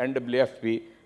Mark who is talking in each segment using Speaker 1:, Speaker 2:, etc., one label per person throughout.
Speaker 1: NWFP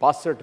Speaker 1: 62